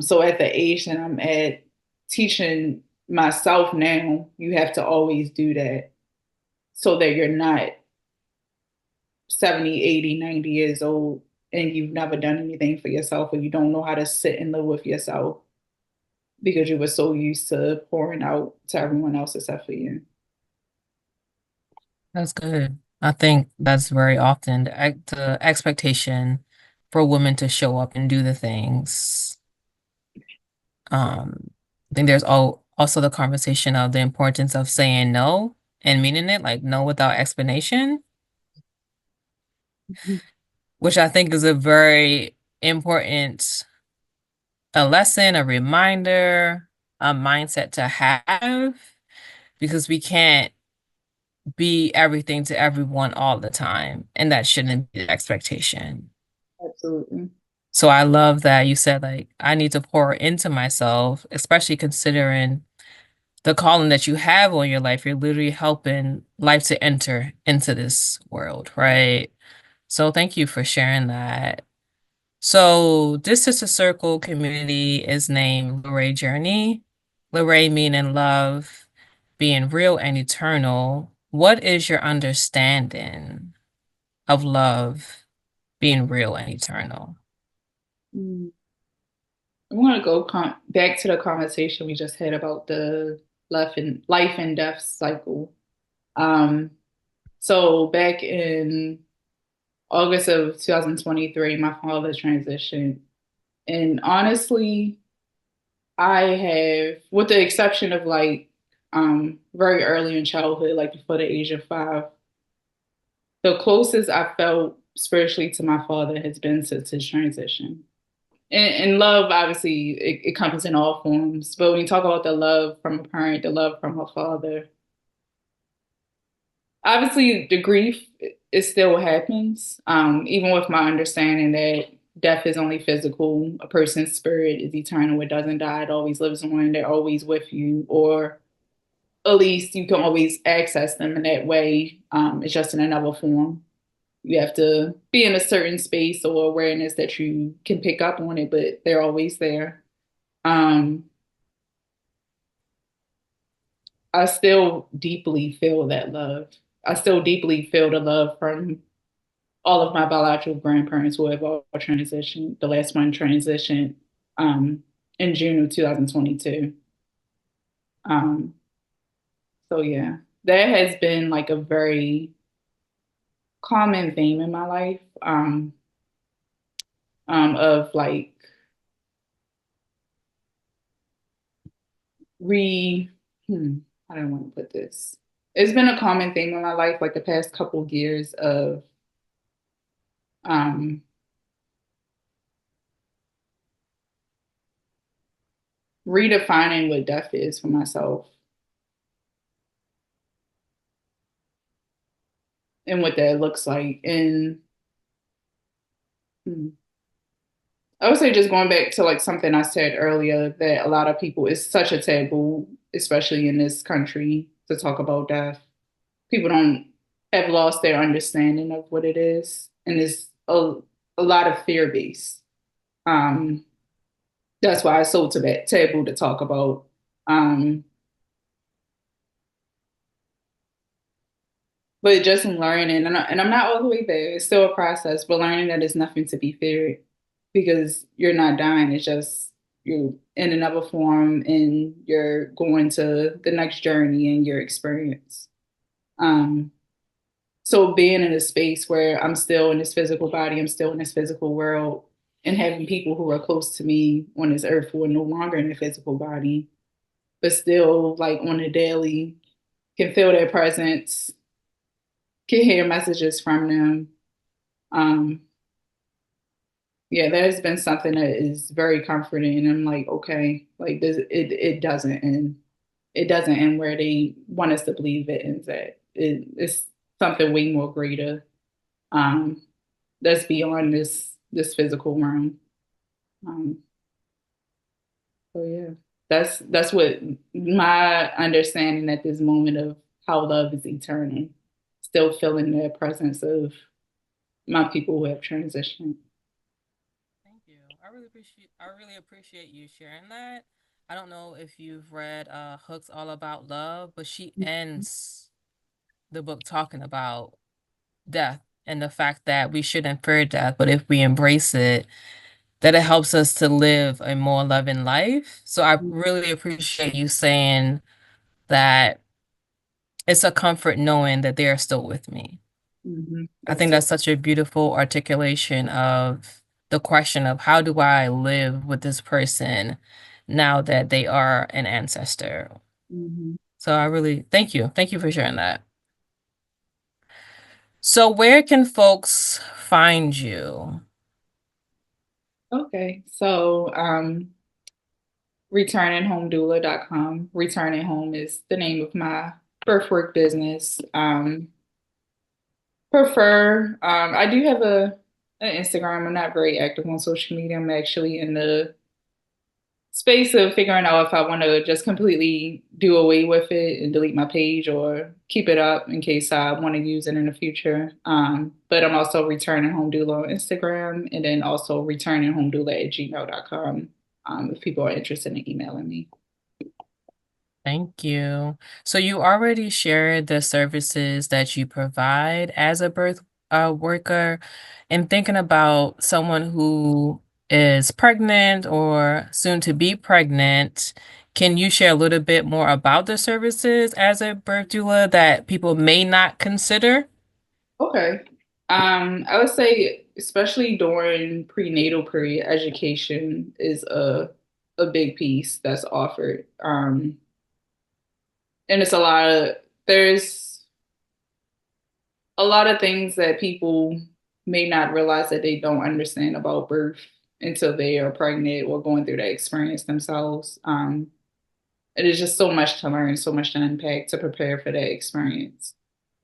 So at the age that I'm at, teaching myself now, you have to always do that so that you're not 70, 80, 90 years old and you've never done anything for yourself, or you don't know how to sit and live with yourself because you were so used to pouring out to everyone else except for you. That's good. I think that's very often the expectation for women to show up and do the things. I think there's also the conversation of the importance of saying no and meaning it, like no without explanation, which I think is a very important a lesson, a reminder, a mindset to have because we can't be everything to everyone all the time, and that shouldn't be the expectation. Absolutely. So I love that you said like I need to pour into myself, especially considering the calling that you have on your life. You're literally helping life to enter into this world, right? So thank you for sharing that. So this Sister Circle community is named Luray Journey. Luray meaning love, being real and eternal. What is your understanding of love being real and eternal? Mm. I want to go back to the conversation we just had about the life and death cycle. Um, so back in August of 2023, my father transitioned. And honestly, I have, with the exception of like very early in childhood, like before the age of 5, the closest I felt spiritually to my father has been since his transition. And love, obviously, it comes in all forms. But when you talk about the love from a parent, the love from a father, obviously the grief, it still happens. Even with my understanding that death is only physical, a person's spirit is eternal, it doesn't die, it always lives on, they're always with you, or at least you can always access them in that way. It's just in another form. You have to be in a certain space or awareness that you can pick up on it, but they're always there. Um, I still deeply feel that love. I still deeply feel the love from all of my biological grandparents who have all transitioned. The last one transitioned um, in June of 2022. Um, so yeah, that has been like a very common theme in my life, of like re hmm, I don't want to put this. It's been a common theme in my life, like the past couple of years of um, redefining what death is for myself and what that looks like. And hmm, I would say just going back to like something I said earlier that a lot of people, it's such a taboo, especially in this country, to talk about death. People don't have lost their understanding of what it is, and it's a lot of fear based. Um, that's why it's so taboo to talk about. Um, but just learning, and I'm not all the way there. It's still a process, but learning that it's nothing to be feared because you're not dying. It's just you're in another form, and you're going to the next journey in your experience. Um, so being in a space where I'm still in this physical body, I'm still in this physical world, and having people who are close to me on this earth who are no longer in the physical body, but still like on a daily, can feel their presence, can hear messages from them. Um, yeah, that has been something that is very comforting. And I'm like, okay, like this, it doesn't end. It doesn't end where they want us to believe it ends at. It's something way more greater. Um, that's beyond this physical realm. Um, so yeah, that's what my understanding at this moment of how love is eternal. Still feeling the presence of my people who have transitioned. Thank you. I really appreciate you sharing that. I don't know if you've read Hook's All About Love, but she ends the book talking about death and the fact that we shouldn't fear death, but if we embrace it, that it helps us to live a more loving life. So I really appreciate you saying that it's a comfort knowing that they are still with me. I That's think so. that's such a beautiful articulation of the question of how do I live with this person now that they are an ancestor. Mhm. So I really thank you. Thank you for sharing that. So where can folks find you? Okay, so returninghomedoula.com. Returning Home is the name of my birthwork business. I do have an Instagram. I'm not very active on social media. I'm actually in the space of figuring out if I want to just completely do away with it and delete my page or keep it up in case I want to use it in the future. But I'm also returning home doula on Instagram and then also returning home doula at gmail.com if people are interested in emailing me. Thank you. So you already shared the services that you provide as a birth worker. And thinking about someone who is pregnant or soon to be pregnant, can you share a little bit more about the services as a birth doula that people may not consider? Okay. I would say, especially during prenatal period, education is a big piece that's offered. And it's there's a lot of things that people may not realize that they don't understand about birth until they are pregnant or going through that experience themselves. It is just so much to learn, so much to unpack to prepare for that experience.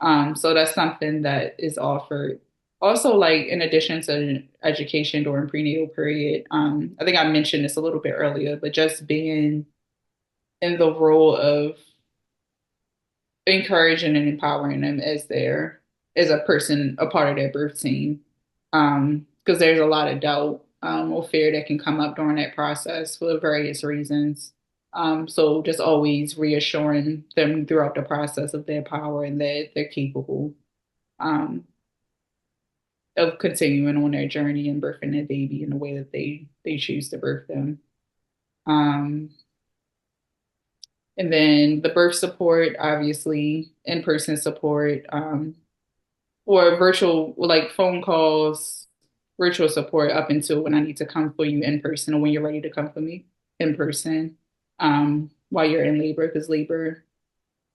So that's something that is offered. Also, like in addition to education during prenatal period, I think I mentioned this a little bit earlier, but just being in the role of encouraging and empowering them as a person, a part of their birth team. Because there's a lot of doubt or fear that can come up during that process for various reasons. So just always reassuring them throughout the process of their power and that they're capable um, of continuing on their journey and birthing their baby in the way that they choose to birth them. Um, and then the birth support, obviously, in-person support, or virtual, like phone calls, virtual support up until when I need to come for you in person or when you're ready to come for me in person while you're in labor, because labor,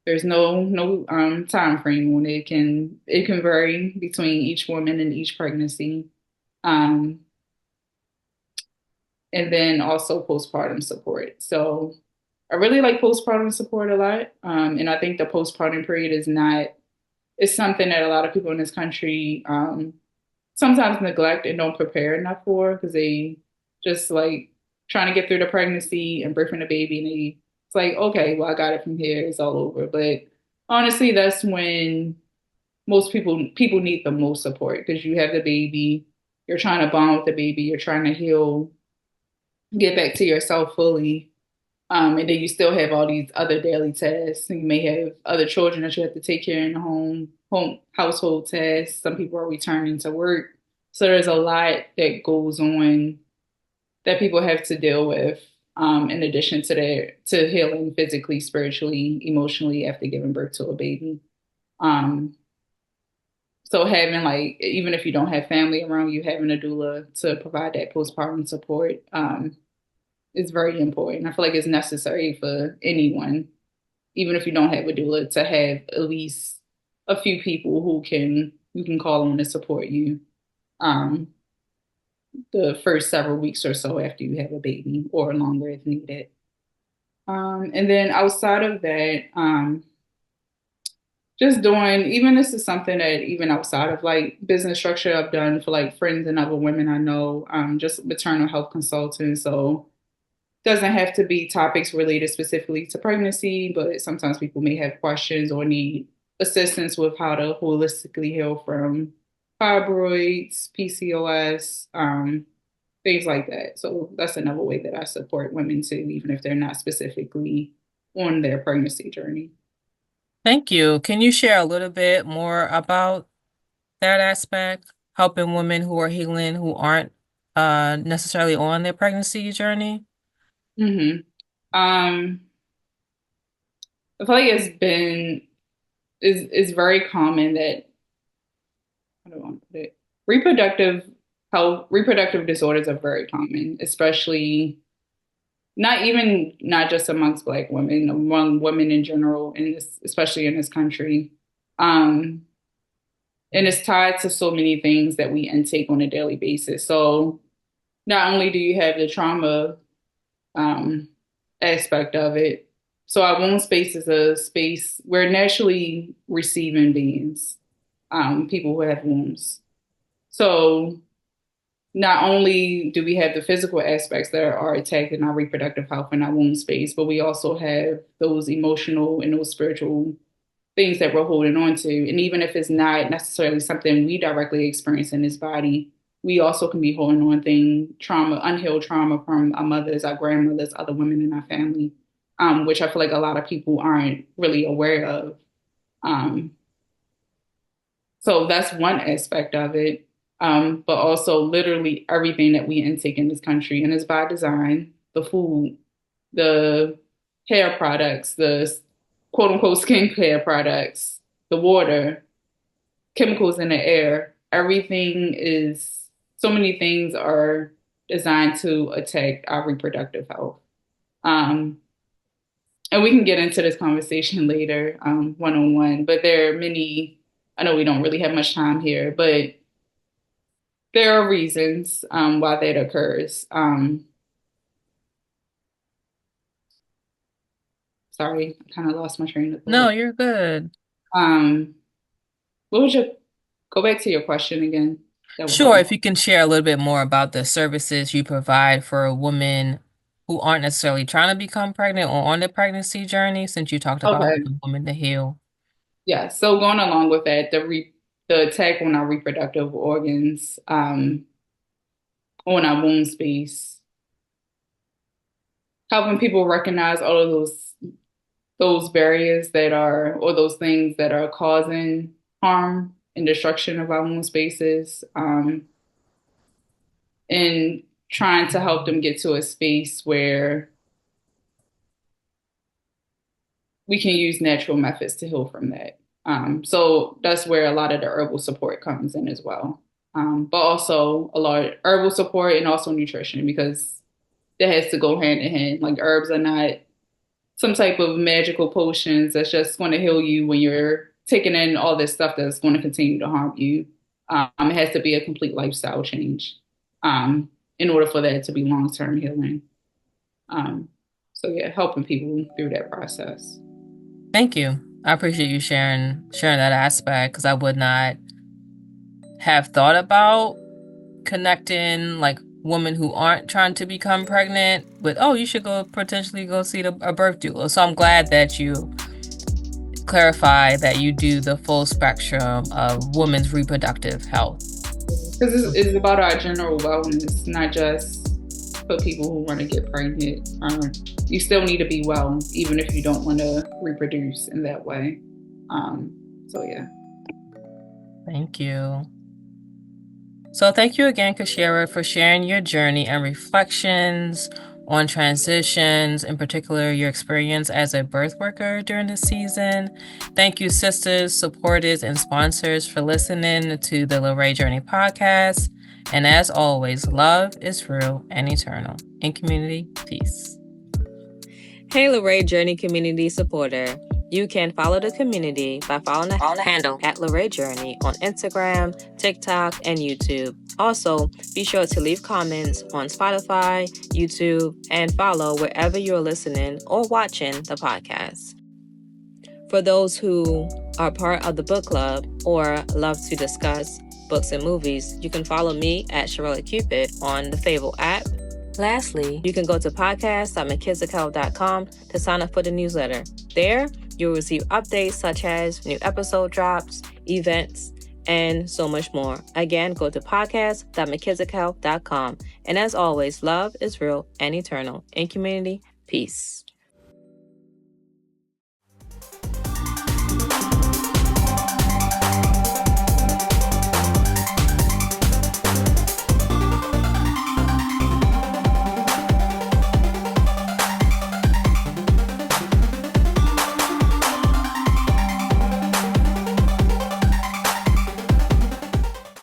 there's no time frame when it can vary between each woman and each pregnancy. Um, and then also postpartum support. So I really like postpartum support a lot. And I think the postpartum period is something that a lot of people in this country sometimes neglect and don't prepare enough for because they just like trying to get through the pregnancy and birthing a baby and it's like, okay, well, I got it from here, it's all over. But honestly, that's when most people need the most support because you have the baby, you're trying to bond with the baby, you're trying to heal, get back to yourself fully. And then you still have all these other daily tasks. You may have other children that you have to take care in the home household tasks. Some people are returning to work. So there's a lot that goes on that people have to deal with, in addition to healing physically, spiritually, emotionally after giving birth to a baby. Um, so having like, even if you don't have family around you, having a doula to provide that postpartum support, is very important. I feel like it's necessary for anyone, even if you don't have a doula, to have at least a few people you can call on to support you um, the first several weeks or so after you have a baby, or longer if needed. And then outside of that, just doing, even this is something that even outside of like business structure, I've done for like friends and other women I know, just maternal health consulting. So doesn't have to be topics related specifically to pregnancy, but sometimes people may have questions or need assistance with how to holistically heal from fibroids, PCOS, things like that. So that's another way that I support women too, even if they're not specifically on their pregnancy journey. Thank you. Can you share a little bit more about that aspect, helping women who are healing who aren't necessarily on their pregnancy journey? Mm-hmm. I feel like it's very common that, I don't want to put it, reproductive reproductive disorders are very common, especially not just amongst Black women, among women in general, in this, especially in this country. Um, and it's tied to so many things that we intake on a daily basis. So not only do you have the trauma um, aspect of it, so our womb space is a space we're naturally receiving beings, people who have wombs. So not only do we have the physical aspects that are attacked in our reproductive health in our womb space, but we also have those emotional and those spiritual things that we're holding on to. And even if it's not necessarily something we directly experience in this body, we also can be holding on trauma, unhealed trauma from our mothers, our grandmothers, other women in our family, which I feel like a lot of people aren't really aware of. Um, so that's one aspect of it. But also literally everything that we intake in this country, and it's by design, the food, the hair products, the quote unquote skincare products, the water, chemicals in the air, so many things are designed to attack our reproductive health. Um, and we can get into this conversation later, one on one, but there are many, I know we don't really have much time here, but there are reasons why that occurs. Sorry, I kind of lost my train of No, thought. you're good. Um, what would you go back to your question again? That would help Sure, me. if you can share a little bit more about the services you provide for women who aren't necessarily trying to become pregnant or on their pregnancy journey, since you talked about Okay, helping women to heal. yeah. So going along with that, the attack on our reproductive organs, on our womb space, helping people recognize all of those barriers that are, or those things that are causing harm and destruction of our womb spaces, and trying to help them get to a space where we can use natural methods to heal from that. So that's where a lot of the herbal support comes in as well. But also a lot of herbal support and also nutrition, because that has to go hand in hand. Like herbs are not some type of magical potions that's just going to heal you when you're taking in all this stuff that's going to continue to harm you. It has to be a complete lifestyle change in order for that to be long-term healing. So yeah, helping people through that process. Thank you. I appreciate you sharing that aspect, because I would not have thought about connecting like women who aren't trying to become pregnant with, oh, you should potentially go see a birth doula. So I'm glad that you clarify that you do the full spectrum of women's reproductive health. Because it's about our general wellness, not just for people who want to get pregnant. You still need to be well, even if you don't want to reproduce in that way. So yeah. Thank you. So thank you again, Keshara, for sharing your journey and reflections on transitions, in particular your experience as a birth worker during this season. Thank you, sisters, supporters, and sponsors for listening to the Lorraine Journey podcast. And as always, love is real and eternal. In community, peace. Hey, Lorraine Journey community supporter. You can follow the community by following the handle at Lorraine Journey on Instagram, TikTok, and YouTube. Also, be sure to leave comments on Spotify, YouTube, and follow wherever you're listening or watching the podcast. For those who are part of the book club or love to discuss books and movies, you can follow me at Sherella Cupid on the Fable app. Lastly, you can go to podcast.mckizikhealth.com to sign up for the newsletter. There, you'll receive updates such as new episode drops, events, and so much more. Again, go to podcast.mckizikhealth.com. And as always, love is real and eternal. In community, peace.